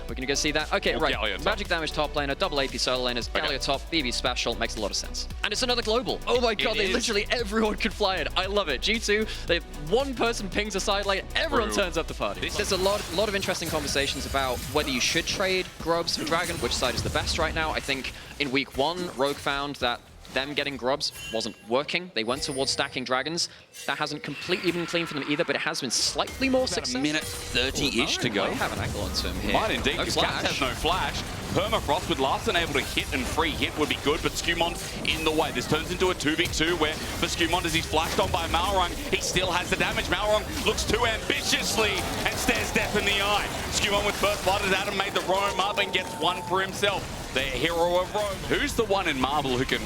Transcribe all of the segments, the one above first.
We're going to go see that. Okay, right. Galio Magic damage top laner, double AP solo laners, Galio top, BB special. Makes a lot of sense. And it's another global. Oh my god, literally everyone could fly it. I love it. G2, one person pings a side lane, everyone turns up the party. There's a lot of interesting conversations about whether you should trade Grubs for Dragon, which side is the best right now. I think in week 1, Rogue found that them getting Grubs wasn't working. They went towards stacking Dragons. That hasn't completely been clean for them either, but it has been slightly more successful. A minute 30-ish to go. Might have an angle onto him here. Might indeed, because Caps has no flash. Permafrost with Larson able to hit and free hit would be good, but Skumont in the way. This turns into a 2v2 where for Skumont, as he's flashed on by Malrung, he still has the damage. Malrung looks too ambitiously and stares death in the eye. Skumont with first blood as Adam made the roam up and gets one for himself. The hero of Rogue. Who's the one in Marble who can...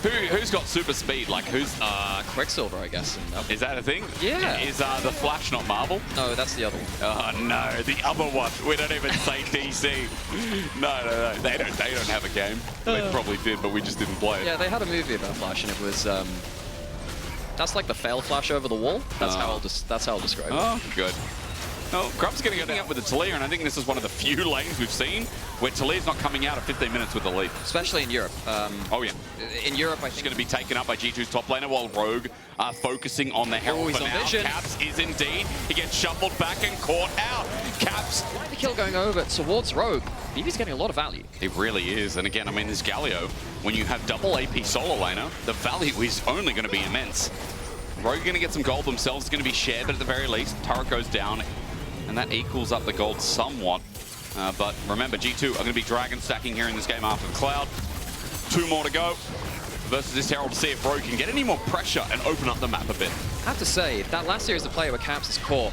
Who's got super speed? Like, who's... Quicksilver, I guess. Is that a thing? Yeah. Is the Flash not Marble? No, that's the other one. Oh, no. The other one. We don't even say DC. No. They don't have a game. They probably did, but we just didn't play it. Yeah, they had a movie about Flash, and it was... that's like the fail Flash over the wall. That's how I'll describe it. Oh, good. No, Grub's going to go up with the Talia, and I think this is one of the few lanes we've seen where Talia's not coming out at 15 minutes with the lead. Especially in Europe. Oh, yeah. In Europe, I think... It's going to be taken up by G2's top laner while Rogue are focusing on the Herald for now. Vision. Caps is indeed. He gets shuffled back and caught out. Caps. The kill going over towards Rogue. BB's getting a lot of value. It really is. And again, I mean, this Galio, when you have double AP solo laner, the value is only going to be immense. Rogue are going to get some gold themselves. It's going to be shared, but at the very least, turret goes down. And that equals up the gold somewhat. But remember, G2 are going to be Dragon stacking here in this game after the Cloud. 2 more to go versus this Herald to see if Rogue can get any more pressure and open up the map a bit. I have to say, that last series of play where Caps is caught,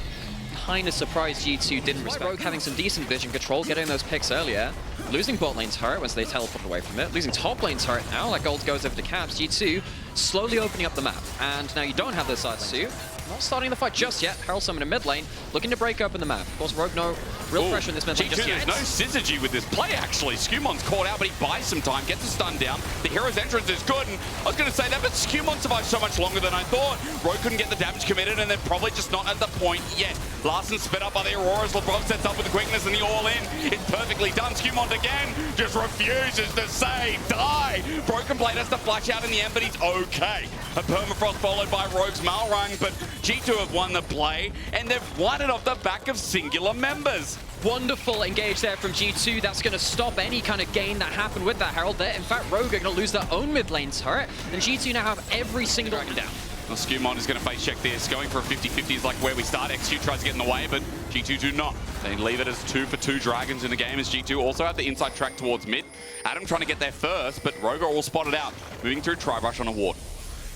kind of surprised G2 didn't respect. Rogue having some decent vision control, getting those picks earlier, losing bot lane turret once they teleported away from it, losing top lane turret now, that gold goes over to Caps. G2 slowly opening up the map, and now you don't have this R2. Not starting the fight just yet. Herald summon in mid lane, looking to break open the map. Of course, Rogue no real pressure in this mid lane just yet. There's no synergy with this play, actually. Skumont's caught out, but he buys some time, gets a stun down. The hero's entrance is good, and I was going to say that, but Skumont survived so much longer than I thought. Rogue couldn't get the damage committed, and they're probably just not at the point yet. Larson sped up by the Auroras. LeBron sets up with the quickness and the all-in. It's perfectly done. Skumont again just refuses to say die. Broken Blade has to flash out in the end, but he's okay. A permafrost followed by Rogue's Malrung, but G2 have won the play, and they've won it off the back of singular members. Wonderful engage there from G2. That's going to stop any kind of gain that happened with that Herald there. In fact, Rogue are going to lose their own mid lane turret, and G2 now have every single dragon down. Well, Skumont is going to face check this. Going for a 50-50 is like where we start. XQ tries to get in the way, but G2 do not. They leave it as 2 for 2 dragons in the game, as G2 also have the inside track towards mid. Adam trying to get there first, but Rogue are all spotted out. Moving through Tri-Brush on a ward.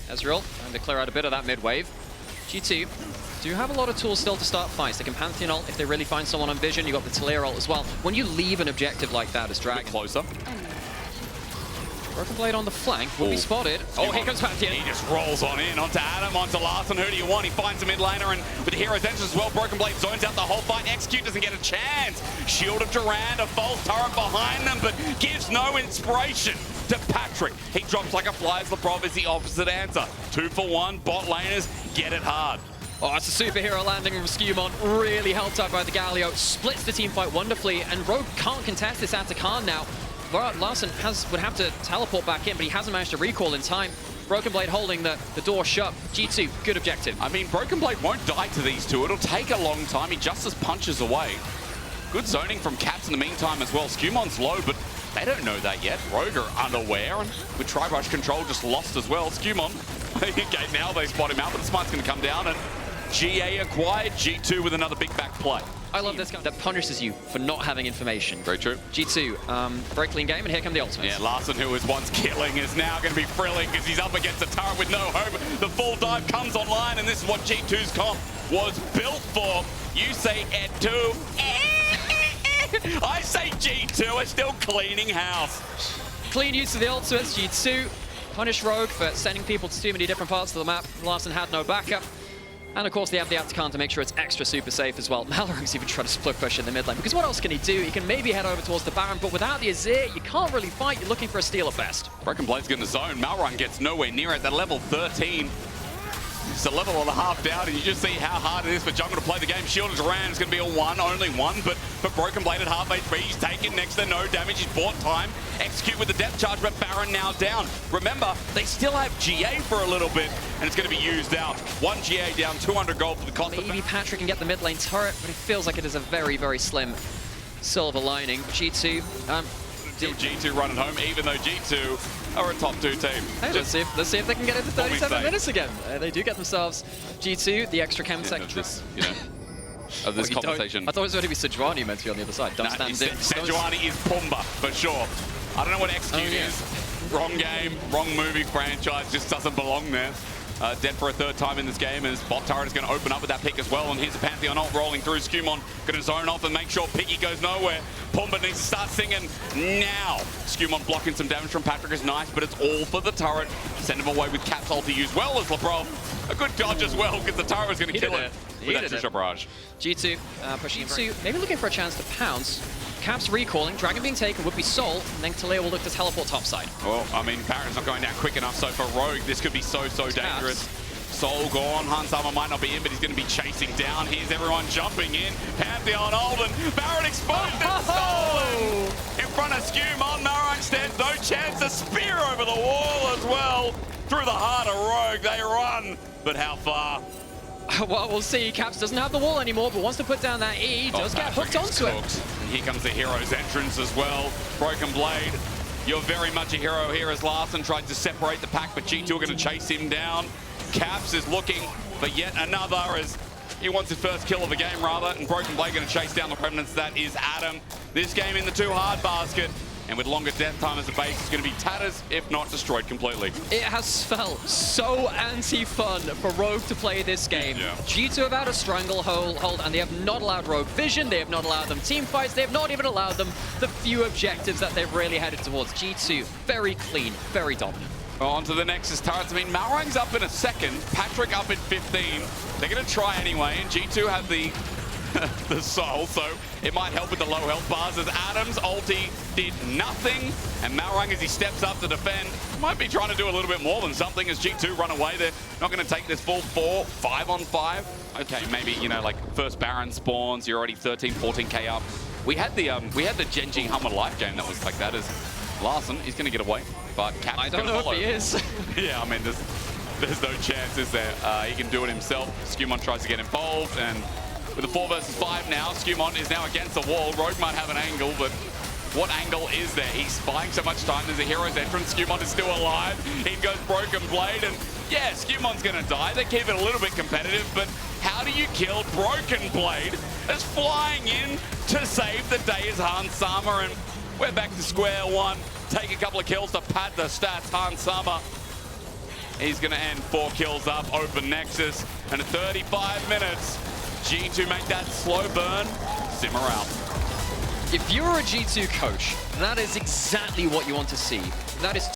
Ezreal trying to clear out a bit of that mid wave. G2 do have a lot of tools still to start fights. They can Pantheon ult if they really find someone on vision. You got the Talia ult as well. When you leave an objective like that as Dragon, closer. Broken Blade on the flank will be spotted. Oh, here comes Pantheon. He just rolls on in onto Adam, onto Larson. Who do you want? He finds a mid laner, and with the hero's entrance as well, Broken Blade zones out the whole fight. XQ doesn't get a chance. Shield of Durand, a false turret behind them, but gives no inspiration to Patrick. He drops like a fly as Lebrov is the opposite answer. 2 for 1, bot laners get it hard. Oh, it's a superhero landing from Skumont, really helped out by the Galio, splits the team fight wonderfully, and Rogue can't contest this out to Khan now. Larson would have to teleport back in, but he hasn't managed to recall in time. Broken Blade holding the door shut. G2, good objective. I mean, Broken Blade won't die to these two. It'll take a long time. He just punches away. Good zoning from Caps in the meantime as well. Skumont's low, but they don't know that yet. Rogue are unaware, and with Tri-Brush control just lost as well. Skumont, okay, now they spot him out, but the smite's going to come down, and GA acquired. G2 with another big back play. I love this guy that punishes you for not having information. Very true. G2, very clean game, and here come the ultimates. Yeah, Larson, who was once killing, is now going to be frilling because he's up against a turret with no hope. The full dive comes online, and this is what G2's comp was built for. You say Ed2. I say G2 are still cleaning house. Clean use of the ultimates. G2 punish Rogue for sending people to too many different parts of the map. Larson had no backup. And of course, they have the Atacant to make sure it's extra super safe as well. Malrung's even trying to split push in the mid lane, because what else can he do? He can maybe head over towards the Baron, but without the Azir, you can't really fight. You're looking for a steal at best. Broken Blade's going to zone. Malrung gets nowhere near it. At level 13. It's a level and a half down, and you just see how hard it is for Jungle to play the game. Shield is around, it's going to be a one, only one, but for Broken Blade at half HP, he's taken next to no damage, he's bought time. Execute with the depth charge, but Baron now down. Remember, they still have GA for a little bit, and it's going to be used out. 1 GA down, 200 gold for the cost of... Maybe Patrick can get the mid lane turret, but it feels like it is a very, very slim silver lining. G2, Still G2 running home, even though G2 are a top 2 team. Hey, let's see if they can get into 37 minutes again. They do get themselves G2, the extra chem tech. Of this conversation. I thought it was going to be Sejuani meant to be on the other side. Sejuani is Pumba, for sure. I don't know what Execute is. Wrong game, wrong movie franchise, just doesn't belong there. Dead for a third time in this game as bot turret is going to open up with that pick as well. And here's a Pantheon ult rolling through. Skewmon going to zone off and make sure Piggy goes nowhere. Pumba needs to start singing now. Skewmon blocking some damage from Patrick is nice, but it's all for the turret. Send him away with Cap's ult to use well as LeBron. A good dodge as well because the turret was going to kill it with that Trisha barrage. G2 pushing G2, maybe looking for a chance to pounce. Caps recalling, Dragon being taken would be Soul, and then Talia will look to teleport topside. Well, I mean, Baron's not going down quick enough, so for Rogue, this could be so dangerous. Soul gone, Hansama might not be in, but he's going to be chasing down. Here's everyone jumping in. Pantheon Alden, Baron exposed and stolen! In front of Skewmon, Marang stands no chance. A spear over the wall as well. Through the heart of Rogue, they run, but how far? Well, we'll see. Caps doesn't have the wall anymore, but wants to put down that E. Does get hooked onto it. And here comes the hero's entrance as well. Broken Blade, you're very much a hero here as Larson tried to separate the pack, but G2 are going to chase him down. Caps is looking for yet another as he wants his first kill of the game, rather, and Broken Blade going to chase down the remnants. That is Adam. This game in the too hard basket. And with longer death time as a base, it's going to be tatters, if not destroyed completely. It has felt so anti-fun for Rogue to play this game. Yeah. G2 have had a stranglehold, and they have not allowed Rogue vision, they have not allowed them team fights, they have not even allowed them the few objectives that they've really headed towards. G2, very clean, very dominant. On to the Nexus turrets. I mean, Malrang's up in a second, Patrick up in 15. They're going to try anyway, and G2 have the soul, so it might help with the low health bars as Adam's ulti did nothing, and Malrang, as he steps up to defend, might be trying to do a little bit more than something as G2 run away. They're not going to take this full 5 on 5. Okay, maybe, you know, like first Baron spawns, you're already 13, 14k up. We had the Genji Hummer life game that was like that as Larson. He's going to get away, but Cap's I don't know if he is. Yeah, I mean, there's no chance, is there? He can do it himself. Skewmon tries to get involved, and with a 4 versus 5 now, Skewmon is now against the wall. Rogue might have an angle, but what angle is there? He's buying so much time. There's a hero's entrance. Skewmon is still alive. In goes Broken Blade, and yeah, Skewmon's going to die. They keep it a little bit competitive, but how do you kill Broken Blade as flying in to save the day is Hansama, and we're back to square one. Take a couple of kills to pad the stats. Hansama, he's going to end 4 kills up, open Nexus, and at 35 minutes, G2 make that slow burn, simmer out. If you're a G2 coach, that is exactly what you want to see. That is